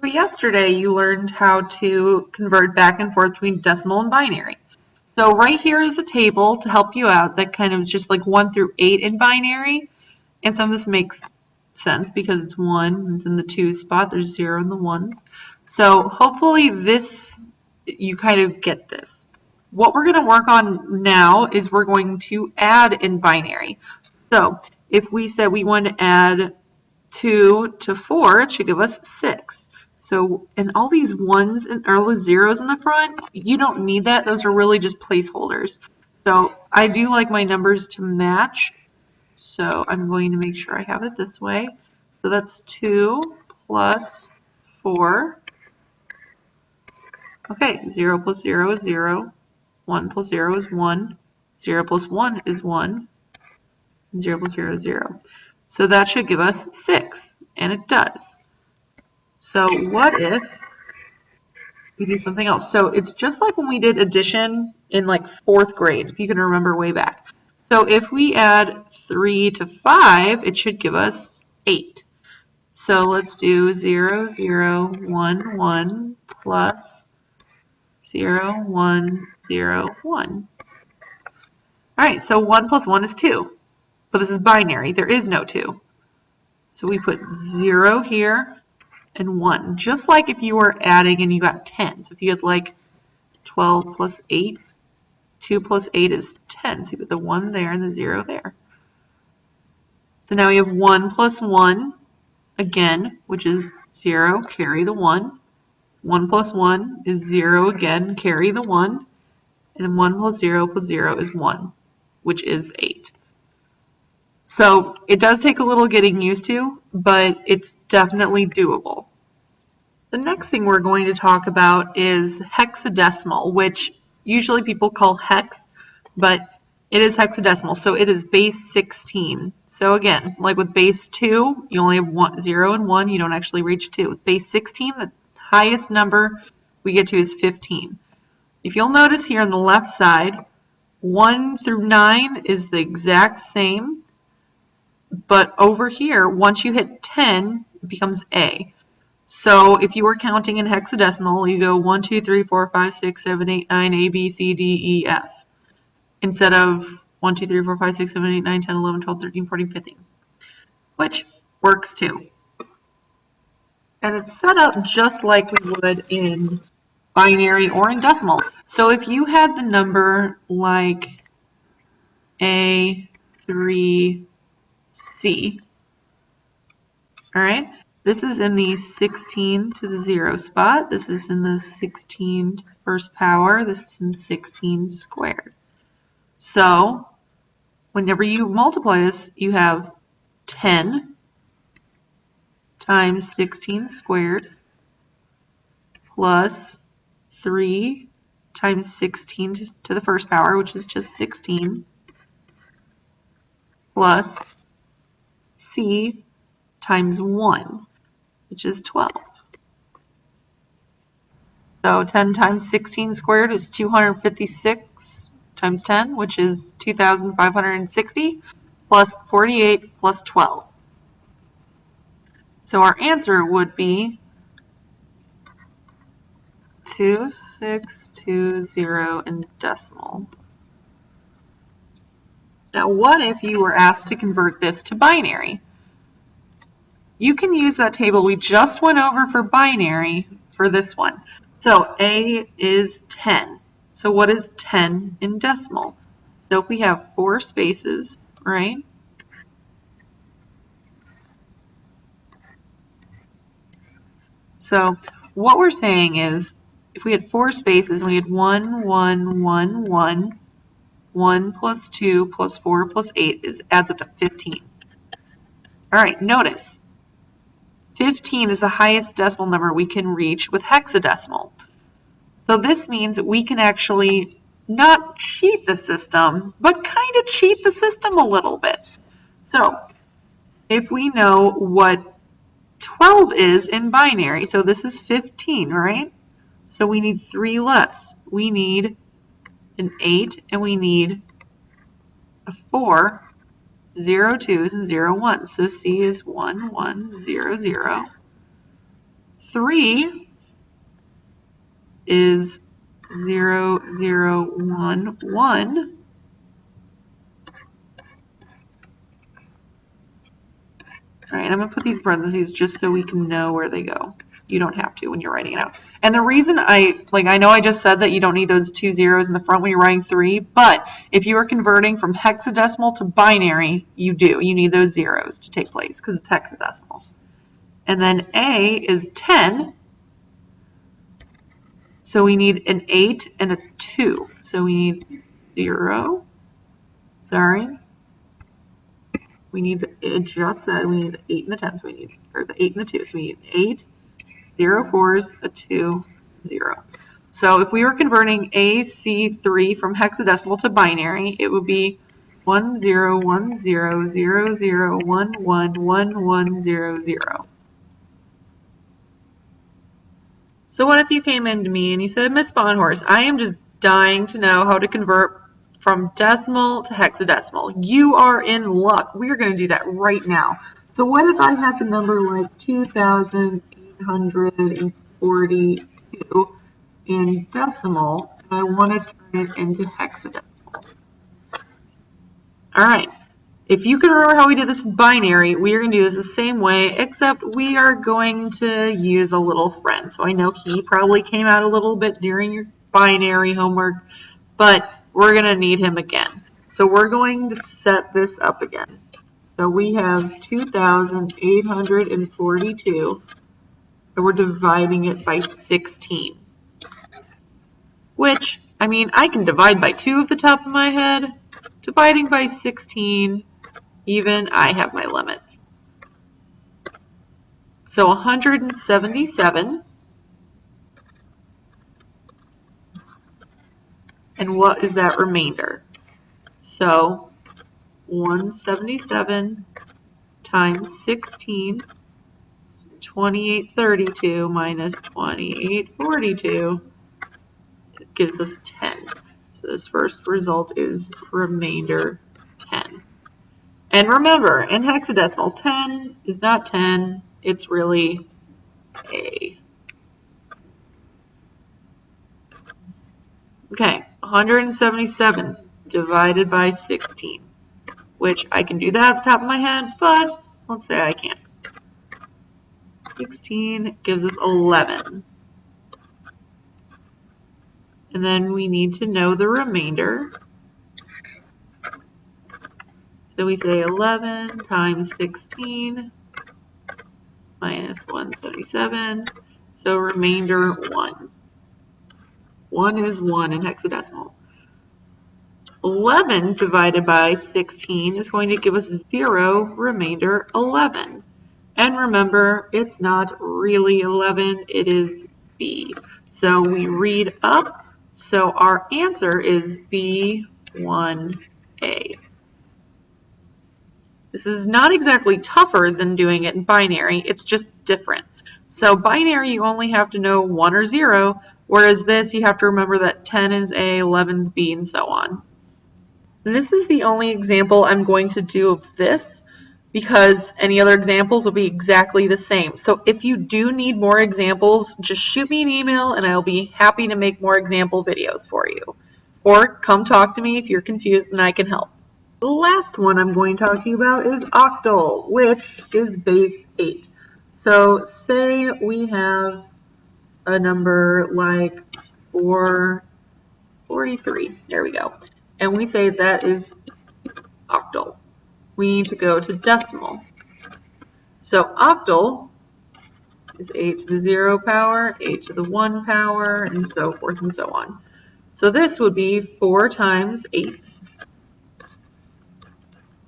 So yesterday you learned how to convert back and forth between decimal and binary. So right here is a table to help you out that kind of is just like 1 through 8 in binary. And some of this makes sense because it's 1, it's in the 2 spot, there's 0 in the 1s. So hopefully you kind of get this. What we're going to work on now is we're going to add in binary. So if we said we want to add 2 to 4, it should give us 6. So, and all these ones and all the zeros in the front, you don't need that. Those are really just placeholders. So I do like my numbers to match. So I'm going to make sure I have it this way. So that's 2 plus 4. Okay, 0 plus 0 is 0. 1 plus 0 is 1. 0 plus 1 is 1. 0 plus 0 is 0. So that should give us 6, and it does. So what if we do something else? So it's just like when we did addition in like 4th grade, if you can remember way back. So if we add 3 to 5, it should give us 8. So let's do 0, 0, 1, 1 plus 0, 1, 0, 1. All right, so 1 plus 1 is 2, but this is binary. There is no 2. So we put 0 here and 1, just like if you were adding and you got 10. So if you had like 12 plus 8, 2 plus 8 is 10. So you put the 1 there and the 0 there. So now we have 1 plus 1 again, which is 0, carry the 1. 1 plus 1 is 0 again, carry the 1. And 1 plus 0 is 1, which is 8. So it does take a little getting used to, but it's definitely doable. The next thing we're going to talk about is hexadecimal, which usually people call hex, but it is hexadecimal, so it is base 16. So again, like with base 2, you only have 0 and 1, you don't actually reach 2. With base 16, the highest number we get to is 15. If you'll notice here on the left side, 1 through 9 is the exact same, but over here, once you hit 10, it becomes A. So if you were counting in hexadecimal, you go 1, 2, 3, 4, 5, 6, 7, 8, 9, A, B, C, D, E, F. Instead of 1, 2, 3, 4, 5, 6, 7, 8, 9, 10, 11, 12, 13, 14, 15. Which works too. And it's set up just like we would in binary or in decimal. So if you had the number like A3C, all right, this is in the 16 to the 0 spot. This is in the 16 to the first power. This is in 16 squared. So whenever you multiply this, you have 10 times 16 squared plus 3 times 16 to the first power, which is just 16, plus C times 1, which is 12. So 10 times 16 squared is 256 times 10, which is 2,560, plus 48 plus 12. So our answer would be 2620 in decimal. Now what if you were asked to convert this to binary? You can use that table we just went over for binary for this one. So A is 10. So what is 10 in decimal? So if we have 4 spaces, right? So what we're saying is if we had 4 spaces and we had 1, 1, 1, 1, 1 plus 2 plus 4 plus 8 adds up to 15. All right, notice 15 is the highest decimal number we can reach with hexadecimal. So this means we can actually not cheat the system, but kind of cheat the system a little bit. So if we know what 12 is in binary, so this is 15, right? So we need 3 less. We need an 8 and we need a 4, 0 2s and 0 1s. So C is 1 1 0 0. 3 is 0, 0, 1, 1. All right, I'm going to put these parentheses just so we can know where they go. You don't have to when you're writing it out. And the reason I know I just said that you don't need those 2 zeros in the front when you're writing 3, but if you are converting from hexadecimal to binary, you do. You need those zeros to take place because it's hexadecimal. And then A is 10, so we need an 8 and a 2. So we need 0, sorry. We need it just said we need the 8 and the 10, so we need, or the 8 and the 2, so we need 8, 0 fours, a 2, 0. So if we were converting AC3 from hexadecimal to binary, it would be 1, 0, 1, 0, 0, 0, 1, 1, 1, 1, 0, 0. So what if you came in to me and you said, Miss Spaunhorst, I am just dying to know how to convert from decimal to hexadecimal. You are in luck. We are going to do that right now. So what if I had the number like 2,842 in decimal and I want to turn it into hexadecimal? All right. If you can remember how we did this in binary, we are going to do this the same way, except we are going to use a little friend. So I know he probably came out a little bit during your binary homework, but we're going to need him again. So we're going to set this up again. So we have 2,842, and we're dividing it by 16. Which, I mean, I can divide by 2 off the top of my head. Dividing by 16, even I have my limits. So 177. And what is that remainder? So 177 times 16 is 2832 minus 2842 gives us 10. So this first result is remainder 10. And remember, in hexadecimal, 10 is not 10, it's really A. Okay, 177 divided by 16, which I can do that at the top of my head, but let's say I can't. 16 gives us 11. And then we need to know the remainder. So we say 11 times 16 minus 177. So remainder 1. 1 is 1 in hexadecimal. 11 divided by 16 is going to give us 0, remainder 11. And remember, it's not really 11, it is B. So we read up, so our answer is B1A. This is not exactly tougher than doing it in binary, it's just different. So binary, you only have to know 1 or 0, whereas this, you have to remember that 10 is A, 11 is B, and so on. This is the only example I'm going to do of this, because any other examples will be exactly the same. So if you do need more examples, just shoot me an email and I'll be happy to make more example videos for you. Or come talk to me if you're confused and I can help. The last one I'm going to talk to you about is octal, which is base 8. So say we have a number like 443, there we go, and we say that is octal. We need to go to decimal. So octal is 8 to the 0 power, 8 to the 1 power, and so forth and so on. So this would be 4 times 8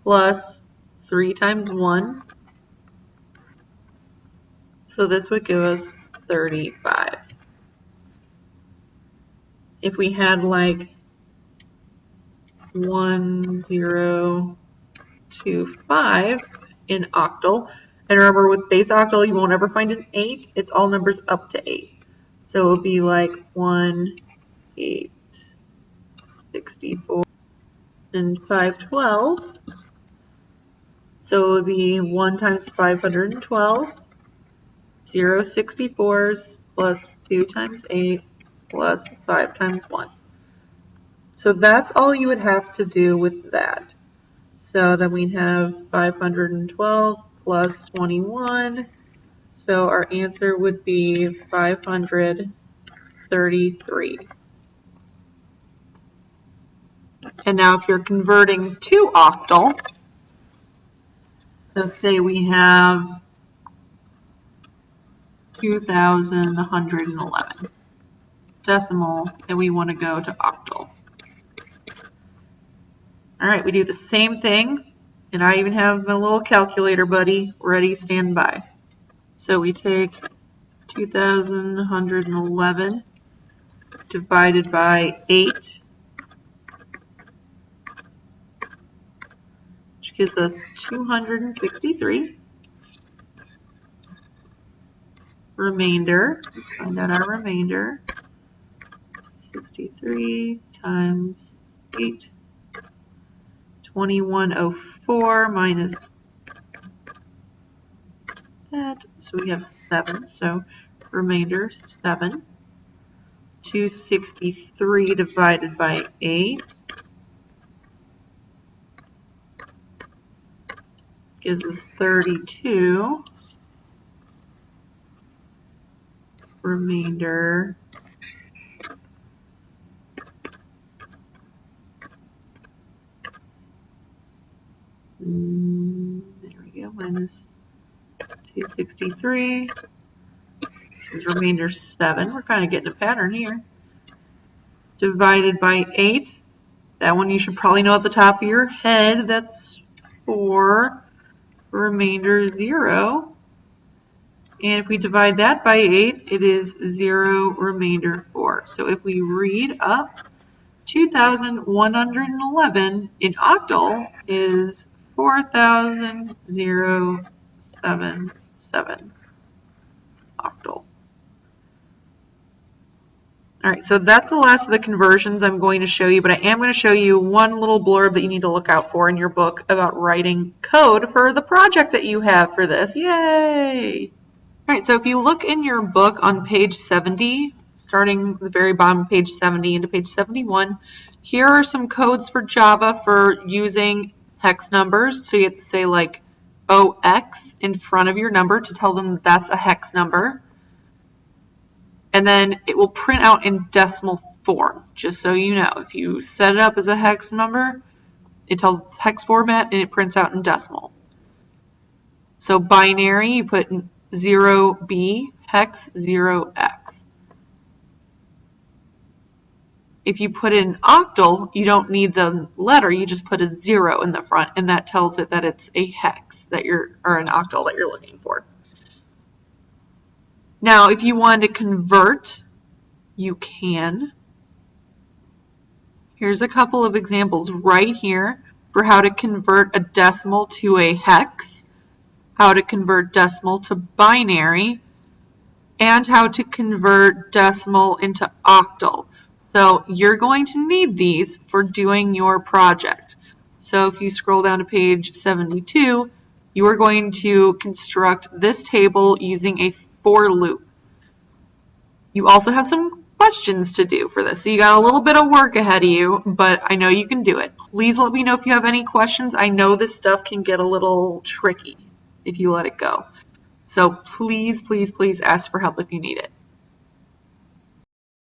plus 3 times 1. So this would give us 35. If we had like 1025 in octal, and remember with base octal you won't ever find an 8, it's all numbers up to 8. So it would be like 1, 8, 64, and 512. So it would be 1 times 512. 0/64 plus 2 times 8 plus 5 times 1. So that's all you would have to do with that. So then we'd have 512 plus 21. So our answer would be 533. And now if you're converting to octal, so say we have 2,111 decimal and we want to go to octal. All right, we do the same thing, and I even have my little calculator buddy ready, stand by. So we take 2,111 divided by 8, which gives us 263. Remainder, let's find out our remainder. 63 times 8, 2104 minus that, so we have 7, so remainder 7. 263 divided by 8 gives us 32. Remainder there we go, minus 263. This is remainder 7. We're kind of getting a pattern here. Divided by 8. That one you should probably know at the top of your head. That's 4. Remainder 0. And if we divide that by 8, it is 0, remainder 4. So if we read up, 2,111 in octal is 4,077 octal. All right, so that's the last of the conversions I'm going to show you, but I am going to show you one little blurb that you need to look out for in your book about writing code for the project that you have for this. Yay! All right, so if you look in your book on page 70, starting at the very bottom of page 70 into page 71, here are some codes for Java for using hex numbers. So you have to say like OX in front of your number to tell them that's a hex number. And then it will print out in decimal form, just so you know. If you set it up as a hex number, it tells it's hex format and it prints out in decimal. So binary, you put 0B, hex 0X. If you put in octal, you don't need the letter, you just put a 0 in the front, and that tells it that it's a hex that or an octal that you're looking for. Now, if you want to convert, you can. Here's a couple of examples right here for how to convert a decimal to a hex, how to convert decimal to binary, and how to convert decimal into octal. So you're going to need these for doing your project. So if you scroll down to page 72, you are going to construct this table using a for loop. You also have some questions to do for this. So you got a little bit of work ahead of you, but I know you can do it. Please let me know if you have any questions. I know this stuff can get a little tricky if you let it go. So please, please, please ask for help if you need it.